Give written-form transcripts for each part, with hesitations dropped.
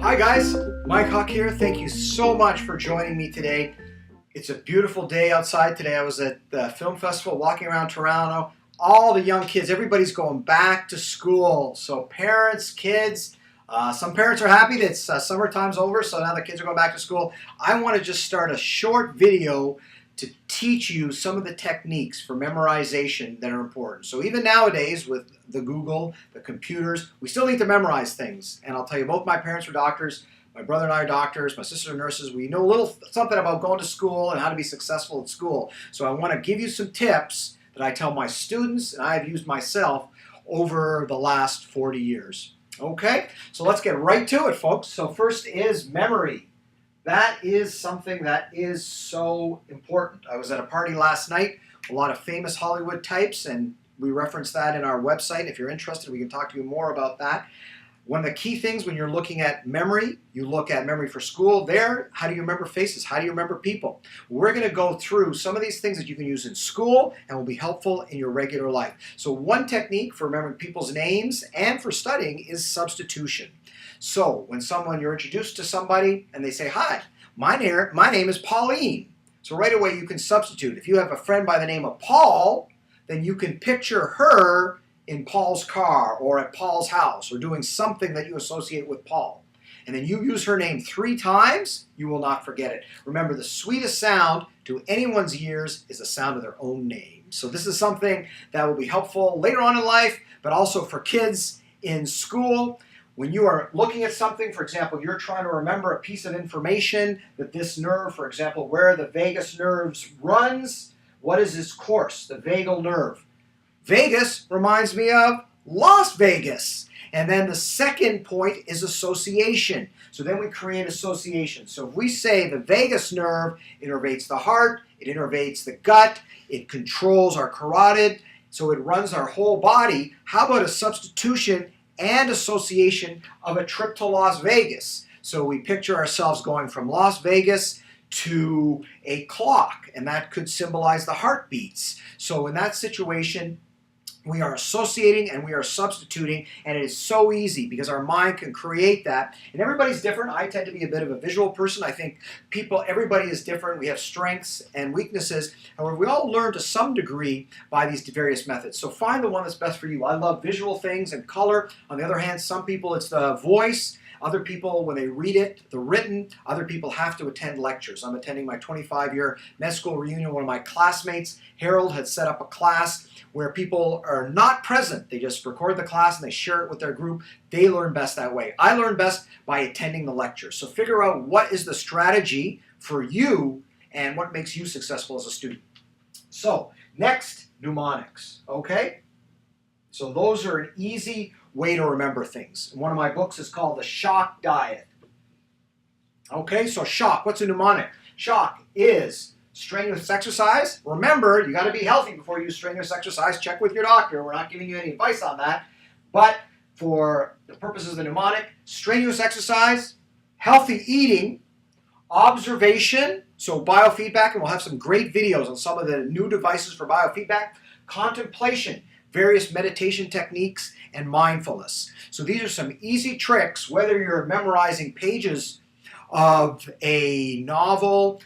Hi guys, Mike Huck here. Thank you so much for joining me today. It's a beautiful day outside today. I was at the film festival walking around Toronto. All the young kids, everybody's going back to school. So parents, kids, some parents are happy that summertime's over, so now the kids are going back to school. I want to just start a short video to teach you some of the techniques for memorization that are important. So even nowadays with the Google, the computers, we still need to memorize things. And I'll tell you, both my parents were doctors, my brother and I are doctors, my sisters are nurses. We know a little something about going to school and how to be successful at school. So I want to give you some tips that I tell my students and I have used myself over the last 40 years. Okay, so let's get right to it, folks. So first is memory. That is something that is so important. I was at a party last night, a lot of famous Hollywood types, and we reference that in our website. If you're interested, we can talk to you more about that. One of the key things when you're looking at memory, you look at memory for school. There, how do you remember faces? How do you remember people? We're going to go through some of these things that you can use in school and will be helpful in your regular life. So one technique for remembering people's names and for studying is substitution. So when you're introduced to somebody and they say, "Hi, my name is Pauline." So right away you can substitute. If you have a friend by the name of Paul, then you can picture her in Paul's car or at Paul's house or doing something that you associate with Paul. And then you use her name 3 times, you will not forget it. Remember, the sweetest sound to anyone's ears is the sound of their own name. So this is something that will be helpful later on in life, but also for kids in school. When you are looking at something, for example, you're trying to remember a piece of information that this nerve, for example, where the vagus nerve runs, what is its course? The vagal nerve. Vegas reminds me of Las Vegas. And then the second point is association. So then we create association. So if we say the vagus nerve innervates the heart, it innervates the gut, it controls our carotid, so it runs our whole body. How about a substitution and association of a trip to Las Vegas? So we picture ourselves going from Las Vegas to a clock, and that could symbolize the heartbeats. So in that situation, we are associating and we are substituting, and it is so easy because our mind can create that. And everybody's different. I tend to be a bit of a visual person. I think everybody is different. We have strengths and weaknesses. However, we all learn to some degree by these various methods. So find the one that's best for you. I love visual things and color. On the other hand, some people it's the voice. Other people, when they read it, the written, other people have to attend lectures. I'm attending my 25-year med school reunion. One of my classmates, Harold, had set up a class where people are not present. They just record the class and they share it with their group. They learn best that way. I learn best by attending the lecture. So figure out what is the strategy for you and what makes you successful as a student. So next, mnemonics, okay? So those are an easy way to remember things. And one of my books is called The Shock Diet. Okay, so shock, what's a mnemonic? Shock is strenuous exercise. Remember, you got to be healthy before you use strenuous exercise. Check with your doctor. We're not giving you any advice on that. But for the purposes of the mnemonic, strenuous exercise, healthy eating, observation, so biofeedback, and we'll have some great videos on some of the new devices for biofeedback, contemplation, various meditation techniques, and mindfulness. So these are some easy tricks, whether you're memorizing pages of a novel.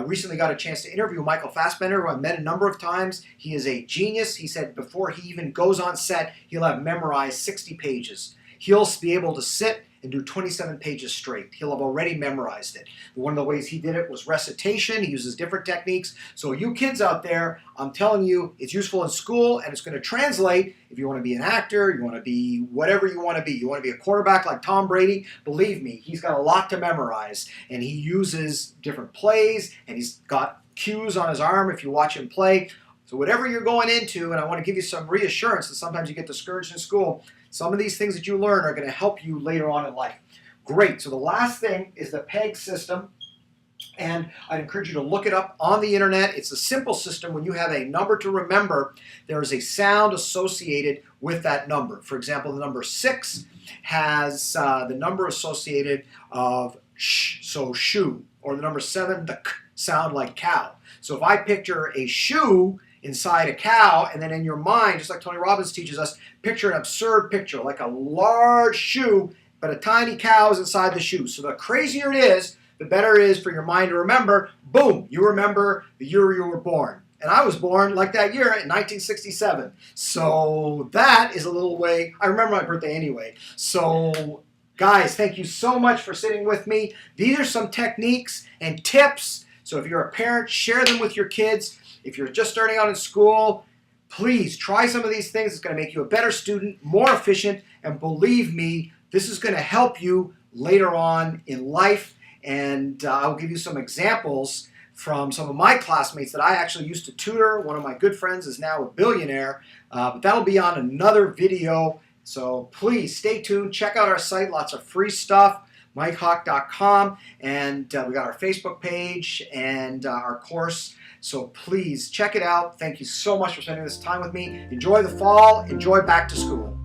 Recently got a chance to interview Michael Fassbender, who I've met a number of times. He is a genius. He said before he even goes on set, he'll have memorized 60 pages. He'll be able to sit and do 27 pages straight. He'll have already memorized it. One of the ways he did it was recitation. He uses different techniques. So you kids out there, I'm telling you, it's useful in school and it's going to translate if you want to be an actor, you want to be whatever you want to be. You want to be a quarterback like Tom Brady, believe me, he's got a lot to memorize. And he uses different plays and he's got cues on his arm if you watch him play. So whatever you're going into, and I want to give you some reassurance that sometimes you get discouraged in school, some of these things that you learn are going to help you later on in life. Great. So the last thing is the PEG system. And I'd encourage you to look it up on the internet. It's a simple system. When you have a number to remember, there is a sound associated with that number. For example, the number 6 has the number associated of sh, so shoe. Or the number 7, the k sound like cow. So if I picture a shoe inside a cow, and then in your mind, just like Tony Robbins teaches us, picture an absurd picture, like a large shoe but a tiny cow is inside the shoe. So the crazier it is, the better it is for your mind to remember. Boom, you remember the year you were born. And I was born like that year in 1967. So that is a little way, I remember my birthday anyway. So guys, thank you so much for sitting with me. These are some techniques and tips. So if you're a parent, share them with your kids. If you're just starting out in school, please try some of these things. It's going to make you a better student, more efficient, and believe me, this is going to help you later on in life. And I'll give you some examples from some of my classmates that I actually used to tutor. One of my good friends is now a billionaire, but that'll be on another video. So please stay tuned, check out our site, lots of free stuff, mikehawk.com, and we got our Facebook page and our course. So please check it out. Thank you so much for spending this time with me. Enjoy the fall, enjoy back to school.